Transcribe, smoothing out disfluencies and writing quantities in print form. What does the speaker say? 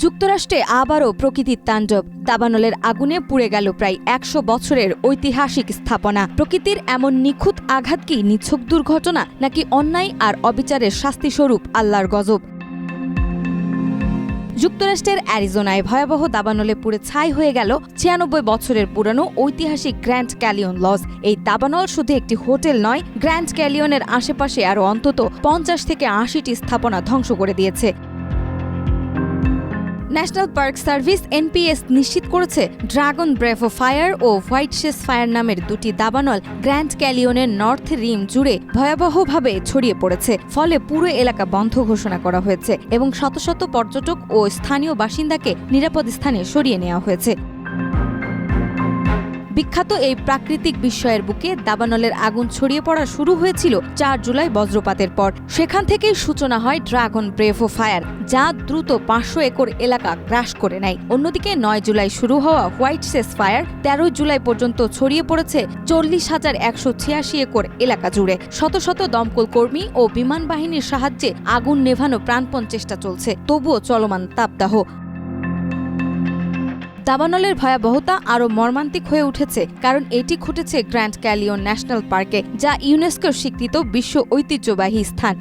যুক্তরাষ্ট্রে আবারও প্রকৃতির তাণ্ডব। দাবানলের আগুনে পুড়ে গেল প্রায় ১০০ বছরের ঐতিহাসিক স্থাপনা। প্রকৃতির এমন নিখুঁত আঘাত কি নিছক দুর্ঘটনা, নাকি অন্যায় আর অবিচারের শাস্তিস্বরূপ আল্লাহর গজব? যুক্তরাষ্ট্রের অ্যারিজোনায় ভয়াবহ দাবানলে পুড়ে ছাই হয়ে গেল ৯৬ বছরের পুরানো ঐতিহাসিক গ্র্যান্ড ক্যানিয়ন লজ। এই দাবানল শুধু একটি হোটেল নয়, গ্র্যান্ড ক্যানিয়নের আশেপাশে আরও অন্তত ৫০ থেকে ৮০টি স্থাপনা ধ্বংস করে দিয়েছে। ন্যাশনাল পার্ক সার্ভিস এনপিএস নিশ্চিত করেছে, ড্রাগন ব্রেভ অফ ফায়ার ও হোয়াইট শেস ফায়ার নামের দুটি দাবানল গ্র্যান্ড ক্যানিয়নের নর্থ রিম জুড়ে ভয়াবহভাবে ছড়িয়ে পড়েছে। ফলে পুরো এলাকা বন্ধ ঘোষণা করা হয়েছে এবং শত শত পর্যটক ও স্থানীয় বাসিন্দাকে নিরাপদ স্থানে সরিয়ে নেওয়া হয়েছে। বিখ্যাত এই প্রাকৃতিক বিস্ময়ের বুকে দাবানলের আগুন ছড়িয়ে পড়া শুরু হয়েছিল ৪ জুলাই বজ্রপাতের পর। সেখান থেকেই সূচনা হয় ড্রাগন ব্রেভ অফ ফায়ার, যা দ্রুত ৫০০ একর এলাকা গ্রাস করে নেয়। অন্যদিকে ৯ জুলাই শুরু হওয়া হোয়াইট শেস ফায়ার ১৩ জুলাই পর্যন্ত ছড়িয়ে পড়েছে ৪০,১৮৬ একর এলাকা জুড়ে। শত শত দমকল কর্মী ও বিমান বাহিনীর সাহায্যে আগুন নেভানো প্রাণপণ চেষ্টা চলছে, তবুও চলমান তাপদাহ। দাবানলের ভয়াবহতা আরও মর্মান্তিক হয়ে উঠেছে, কারণ এটি ঘটেছে গ্র্যান্ড ক্যানিয়ন ন্যাশনাল পার্কে, যা ইউনেস্কোর স্বীকৃত বিশ্ব ঐতিহ্যবাহী স্থান।